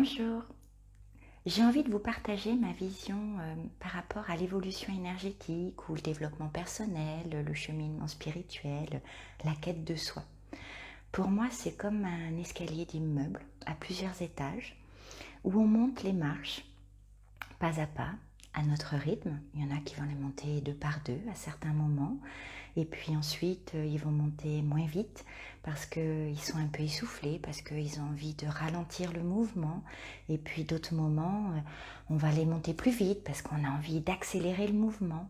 Bonjour, j'ai envie de vous partager ma vision par rapport à l'évolution énergétique ou le développement personnel, le cheminement spirituel, la quête de soi. Pour moi, c'est comme un escalier d'immeuble à plusieurs étages où on monte les marches pas à pas, à notre rythme. Il y en a qui vont les monter deux par deux à certains moments. Et puis ensuite, ils vont monter moins vite parce qu'ils sont un peu essoufflés, parce qu'ils ont envie de ralentir le mouvement. Et puis d'autres moments, on va les monter plus vite parce qu'on a envie d'accélérer le mouvement.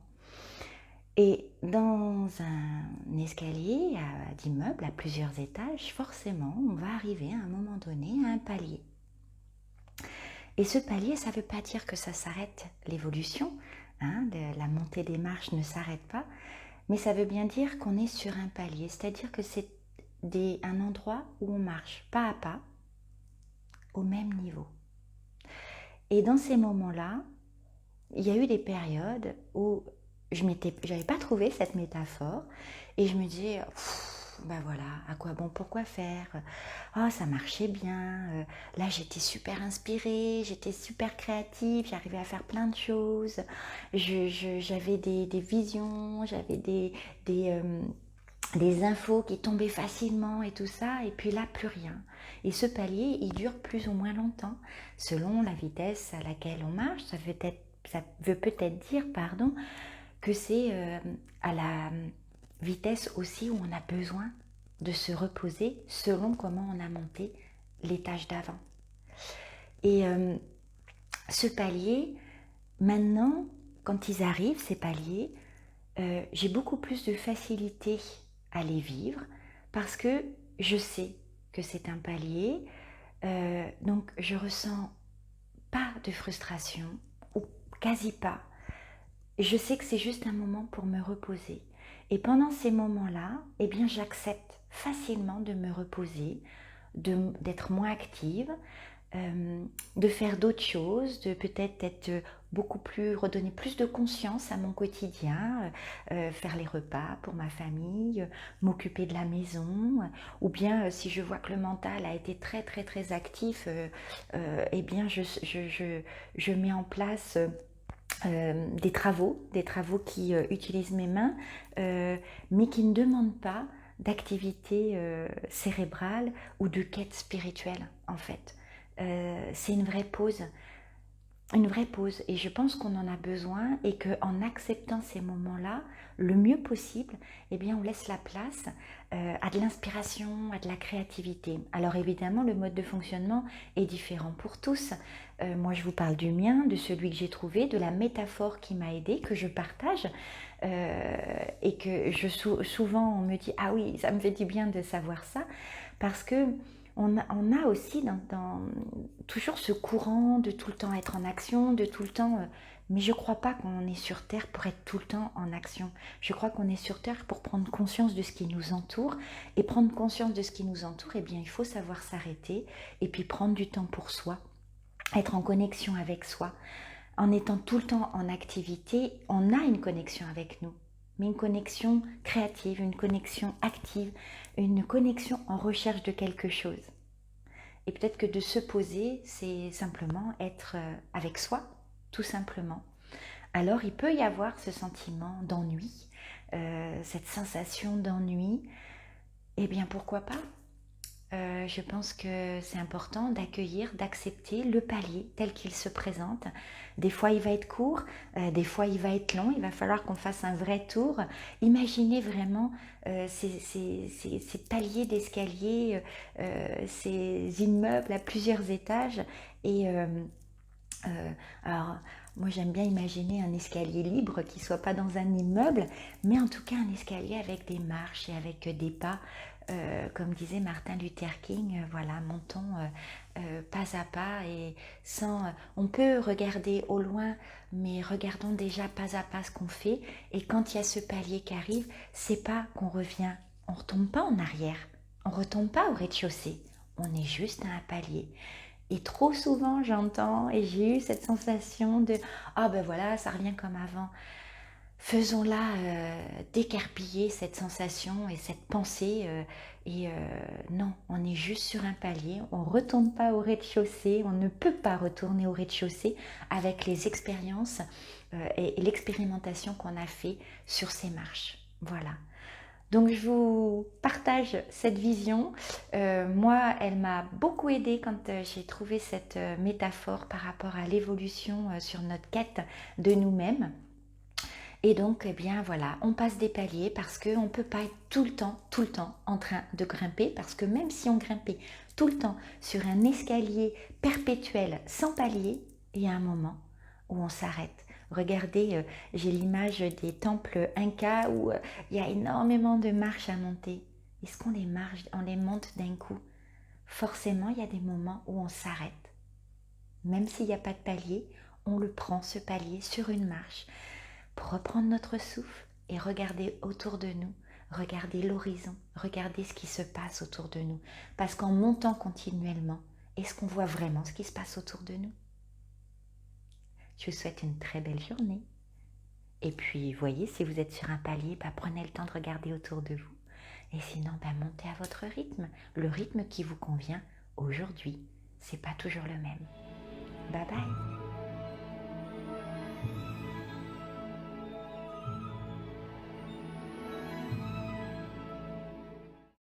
Et dans un escalier d'immeuble à plusieurs étages, forcément, on va arriver à un moment donné à un palier. Et ce palier, ça ne veut pas dire que ça s'arrête l'évolution, la montée des marches ne s'arrête pas, mais ça veut bien dire qu'on est sur un palier, c'est-à-dire que c'est un endroit où on marche pas à pas, au même niveau. Et dans ces moments-là, il y a eu des périodes où je n'avais pas trouvé cette métaphore et je me disais, ben voilà, à quoi bon, pourquoi faire? Oh, ça marchait bien, là j'étais super inspirée, j'étais super créative, j'arrivais à faire plein de choses, j'avais des visions, j'avais des infos qui tombaient facilement et tout ça, et puis là, plus rien. Et ce palier, il dure plus ou moins longtemps, selon la vitesse à laquelle on marche. Ça veut peut-être dire, que c'est à la vitesse aussi où on a besoin de se reposer selon comment on a monté l'étage d'avant. Et ce palier, maintenant, quand ils arrivent, ces paliers, j'ai beaucoup plus de facilité à les vivre parce que je sais que c'est un palier, donc je ressens pas de frustration ou quasi pas. Je sais que c'est juste un moment pour me reposer. Et pendant ces moments-là, eh bien, j'accepte facilement de me reposer, d'être moins active, de faire d'autres choses, de peut-être être beaucoup plus, redonner plus de conscience à mon quotidien, faire les repas pour ma famille, m'occuper de la maison, ou bien si je vois que le mental a été très très très actif, eh bien je mets en place des travaux qui utilisent mes mains, mais qui ne demandent pas d'activité cérébrale ou de quête spirituelle en fait. C'est une vraie pause et je pense qu'on en a besoin et qu'en acceptant ces moments-là le mieux possible, eh bien on laisse la place à de l'inspiration, à de la créativité. Alors évidemment le mode de fonctionnement est différent pour tous. Moi je vous parle du mien, de celui que j'ai trouvé, de la métaphore qui m'a aidée, que je partage et que souvent on me dit ah oui ça me fait du bien de savoir ça parce que on a aussi toujours ce courant de tout le temps être en action, de tout le temps... mais je ne crois pas qu'on est sur Terre pour être tout le temps en action. Je crois qu'on est sur Terre pour prendre conscience de ce qui nous entoure. Et prendre conscience de ce qui nous entoure, eh bien, il faut savoir s'arrêter et puis prendre du temps pour soi, être en connexion avec soi. En étant tout le temps en activité, on a une connexion avec nous, mais une connexion créative, une connexion active, une connexion en recherche de quelque chose. Et peut-être que de se poser, c'est simplement être avec soi, tout simplement. Alors il peut y avoir ce sentiment d'ennui, cette sensation d'ennui. Eh bien pourquoi pas? Je pense que c'est important d'accueillir, d'accepter le palier tel qu'il se présente. Des fois il va être court, des fois il va être long, il va falloir qu'on fasse un vrai tour. Imaginez vraiment ces paliers d'escalier, ces immeubles à plusieurs étages. Et alors moi j'aime bien imaginer un escalier libre qui ne soit pas dans un immeuble, mais en tout cas un escalier avec des marches et avec des pas. Comme disait Martin Luther King, voilà, montons pas à pas et sans. On peut regarder au loin, mais regardons déjà pas à pas ce qu'on fait. Et quand il y a ce palier qui arrive, c'est pas qu'on revient, on retombe pas en arrière, on retombe pas au rez-de-chaussée, on est juste à un palier. Et trop souvent j'entends et j'ai eu cette sensation de ah ben voilà ça revient comme avant. Faisons-la décarpiller cette sensation et cette pensée. Non, on est juste sur un palier, on ne retourne pas au rez-de-chaussée, on ne peut pas retourner au rez-de-chaussée avec les expériences et l'expérimentation qu'on a fait sur ces marches. Voilà. Donc je vous partage cette vision. Moi, elle m'a beaucoup aidée quand j'ai trouvé cette métaphore par rapport à l'évolution sur notre quête de nous-mêmes. Et donc, eh bien voilà, on passe des paliers parce qu'on ne peut pas être tout le temps en train de grimper, parce que même si on grimpait tout le temps sur un escalier perpétuel sans palier, il y a un moment où on s'arrête. Regardez, j'ai l'image des temples incas où il y a énormément de marches à monter. Est-ce qu'on les marche, on les monte d'un coup? Forcément, il y a des moments où on s'arrête. Même s'il n'y a pas de palier, on le prend, ce palier, sur une marche pour reprendre notre souffle et regarder autour de nous, regarder l'horizon, regarder ce qui se passe autour de nous. Parce qu'en montant continuellement, est-ce qu'on voit vraiment ce qui se passe autour de nous? Je vous souhaite une très belle journée. Et puis, voyez, si vous êtes sur un palier, prenez le temps de regarder autour de vous. Et sinon, montez à votre rythme, le rythme qui vous convient aujourd'hui. C'est pas toujours le même. Bye bye.